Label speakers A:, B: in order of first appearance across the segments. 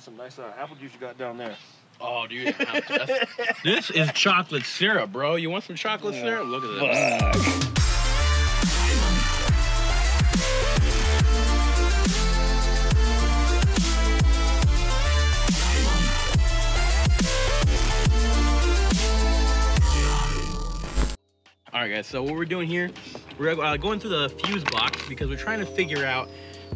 A: some nice apple juice you got down there.
B: Oh, dude. This is chocolate syrup, bro. You want some chocolate syrup? Look at this. All right, guys, so what we're doing here, we're going through the fuse box because we're trying to figure out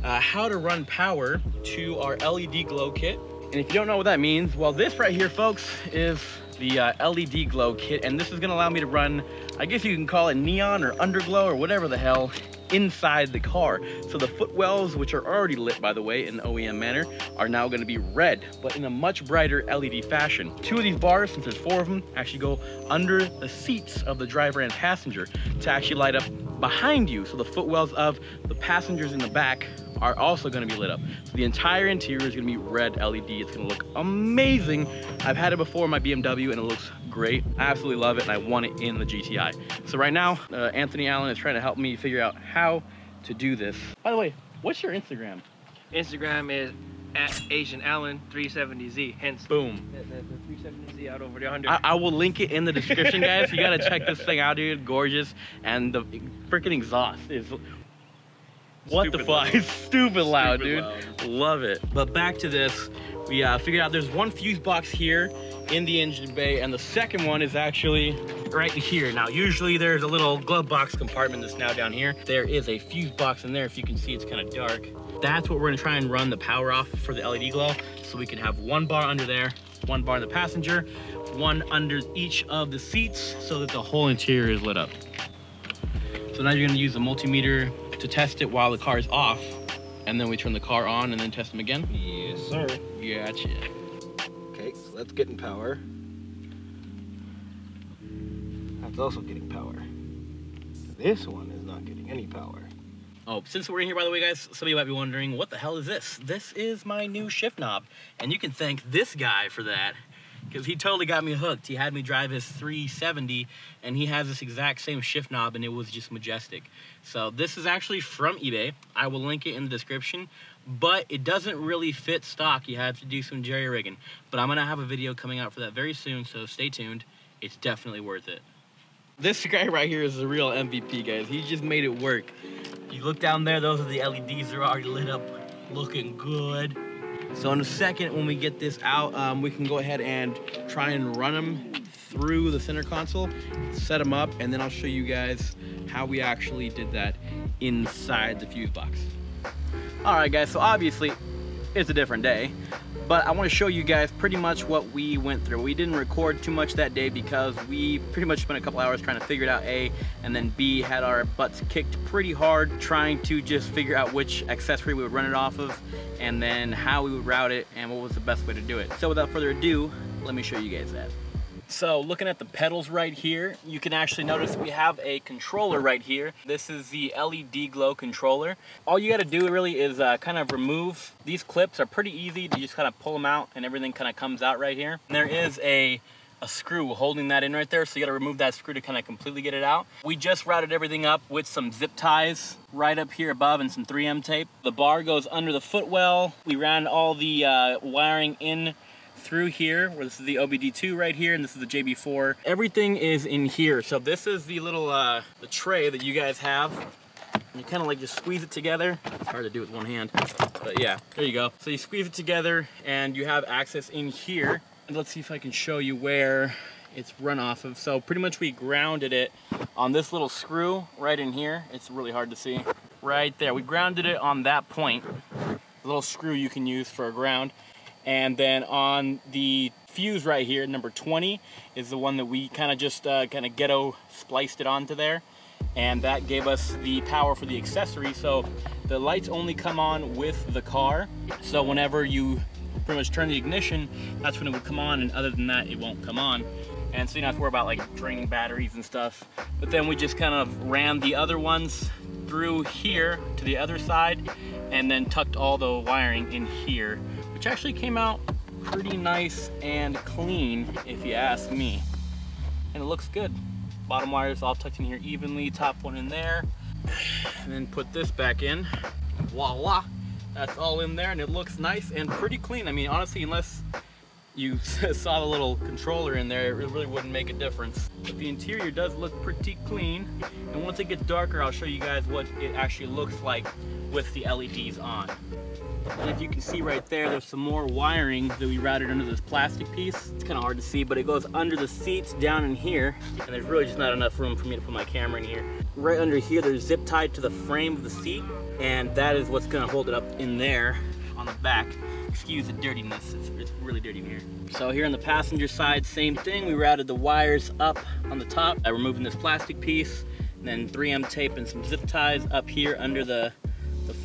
B: how to run power to our LEDGlow kit. And if you don't know what that means, well, this right here, folks, is the LEDGlow kit, and this is gonna allow me to run, I guess you can call it neon or underglow or whatever the hell, inside the car. So the footwells, which are already lit, by the way, in OEM manner, are now gonna be red, but in a much brighter LED fashion. 2 of these bars, since there's 4 of them, actually go under the seats of the driver and passenger to actually light up behind you. So the footwells of the passengers in the back are also gonna be lit up. So the entire interior is gonna be red LED. It's gonna look amazing. I've had it before in my BMW and it looks great. I absolutely love it and I want it in the GTI. So right now, Anthony Allen is trying to help me figure out how to do this. By the way, what's your Instagram?
C: Instagram is @AsianAllen370Z, hence
B: boom.
C: The 370Z out over the 100.
B: I will link it in the description, guys. You gotta check this thing out, dude. Gorgeous. And the freaking exhaust is... What stupid the fuck? It's stupid loud, dude. Loud. Love it. But back to this, we figured out there's 1 fuse box here in the engine bay, and the second one is actually right here. Now, usually there's a little glove box compartment that's now down here. There is a fuse box in there. If you can see, it's kind of dark. That's what we're gonna try and run the power off for the LEDGlow, so we can have 1 bar under there, 1 bar in the passenger, 1 under each of the seats, so that the whole interior is lit up. So now you're gonna use a multimeter to test it while the car is off, and then we turn the car on and then test them again?
A: Yes, sir.
B: Gotcha.
A: Okay, so that's getting power. That's also getting power. This one is not getting any power.
B: Oh, since we're in here, by the way, guys, some of you might be wondering, what the hell is this? This is my new shift knob, and you can thank this guy for that, because he totally got me hooked. He had me drive his 370, and he has this exact same shift knob, and it was just majestic. So this is actually from eBay. I will link it in the description, but it doesn't really fit stock. You have to do some jerry-rigging. But I'm gonna have a video coming out for that very soon, so stay tuned. It's definitely worth it. This guy right here is the real MVP, guys. He just made it work. You look down there, those are the LEDs. They're already lit up, looking good. So in a second, when we get this out, we can go ahead and try and run them through the center console, set them up, and then I'll show you guys how we actually did that inside the fuse box. All right, guys, so obviously it's a different day, but I want to show you guys pretty much what we went through. We didn't record too much that day because we pretty much spent a couple hours trying to figure it out, A, and then B, had our butts kicked pretty hard trying to just figure out which accessory we would run it off of, and then how we would route it, and what was the best way to do it. So without further ado, let me show you guys that. So looking at the pedals right here, you can actually notice we have a controller right here. This is the LEDGlow controller. All you gotta do really is kind of remove, these clips are pretty easy to just kind of pull them out and everything kind of comes out right here. And there is a screw holding that in right there, so you gotta remove that screw to kind of completely get it out. We just routed everything up with some zip ties right up here above and some 3M tape. The bar goes under the footwell. We ran all the wiring in through here, where this is the OBD2 right here, and this is the JB4. Everything is in here. So this is the little the tray that you guys have. You kind of like just squeeze it together. It's hard to do with one hand, but yeah, there you go. So you squeeze it together and you have access in here. And let's see if I can show you where it's run off of. So pretty much we grounded it on this little screw right in here. It's really hard to see. Right there, we grounded it on that point. The little screw you can use for a ground. And then on the fuse right here, number 20, is the one that we kind of just kind of ghetto spliced it onto there. And that gave us the power for the accessory. So the lights only come on with the car. So whenever you pretty much turn the ignition, that's when it would come on. And other than that, it won't come on. And so you don't have to worry about like draining batteries and stuff. But then we just kind of ran the other ones through here to the other side and then tucked all the wiring in here, which actually came out pretty nice and clean, if you ask me. And it looks good. Bottom wires all tucked in here evenly, top one in there. And then put this back in, voila. That's all in there, and it looks nice and pretty clean. I mean, honestly, unless you saw the little controller in there, it really wouldn't make a difference. But the interior does look pretty clean, and once it gets darker, I'll show you guys what it actually looks like with the LEDs on. And if you can see right there, there's some more wiring that we routed under this plastic piece. It's kind of hard to see, but it goes under the seats down in here, and there's really just not enough room for me to put my camera in here. Right under here, there's zip tied to the frame of the seat, and that is what's gonna hold it up in there on the back. Excuse the dirtiness, it's really dirty in here. So here on the passenger side, same thing. We routed the wires up on the top by removing this plastic piece, and then 3M tape and some zip ties up here under the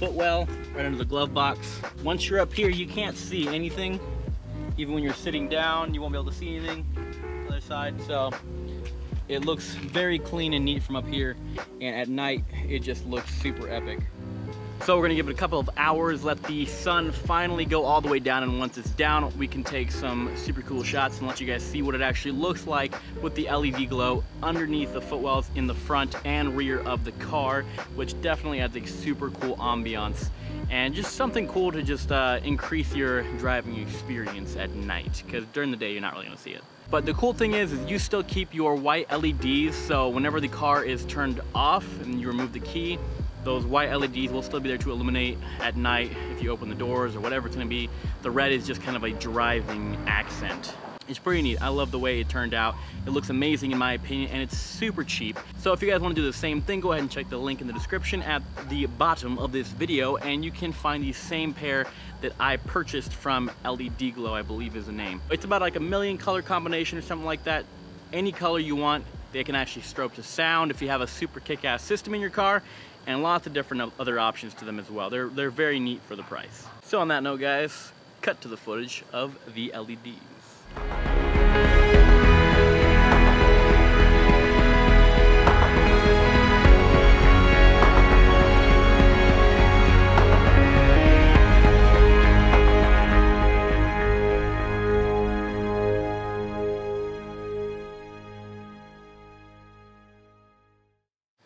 B: footwell, right under the glove box. Once you're up here, you can't see anything. Even when you're sitting down, you won't be able to see anything on the other side. So it looks very clean and neat from up here, and at night, it just looks super epic. So we're gonna give it a couple of hours, let the sun finally go all the way down, and once it's down, we can take some super cool shots and let you guys see what it actually looks like with the LED glow underneath the footwells in the front and rear of the car, which definitely adds a super cool ambiance and just something cool to just increase your driving experience at night, because during the day, you're not really gonna see it. But the cool thing is you still keep your white LEDs, so whenever the car is turned off and you remove the key, those white LEDs will still be there to illuminate at night if you open the doors or whatever it's gonna be. The red is just kind of a driving accent. It's pretty neat. I love the way it turned out. It looks amazing in my opinion, and it's super cheap. So if you guys want to do the same thing, go ahead and check the link in the description at the bottom of this video, and you can find the same pair that I purchased from LEDGlow, I believe is the name. It's about like a million color combination or something like that. Any color you want. They can actually strobe to sound if you have a super kick-ass system in your car, and lots of different other options to them as well. They're very neat for the price. So on that note, guys, cut to the footage of the LEDs.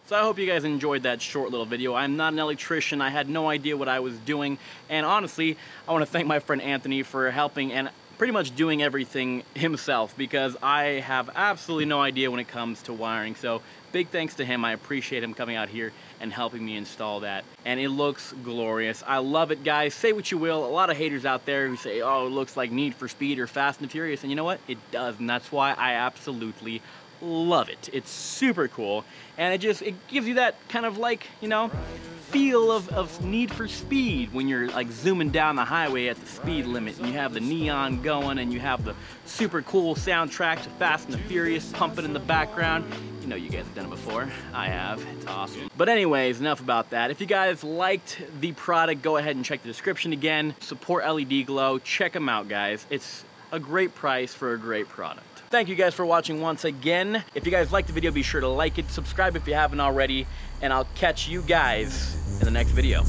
B: So I hope you guys enjoyed that short little video. I'm not an electrician. I had no idea what I was doing. And honestly, I want to thank my friend Anthony for helping and pretty much doing everything himself, because I have absolutely no idea when it comes to wiring. So big thanks to him. I appreciate him coming out here and helping me install that. And it looks glorious. I love it, guys. Say what you will. A lot of haters out there who say, oh, it looks like Need for Speed or Fast and Furious. And you know what? It does. And that's why I absolutely love it. It's super cool, and it gives you that kind of like, you know, feel of Need for Speed when you're like zooming down the highway at the speed limit, and you have the neon going, and you have the super cool soundtrack to Fast and the Furious pumping in the background. You know, you guys have done it before. I have. It's awesome. But anyways, enough about that. If you guys liked the product, go ahead and check the description again. Support LEDGlow. Check them out, guys. It's a great price for a great product. Thank you guys for watching once again. If you guys liked the video, be sure to like it, subscribe if you haven't already, and I'll catch you guys in the next video.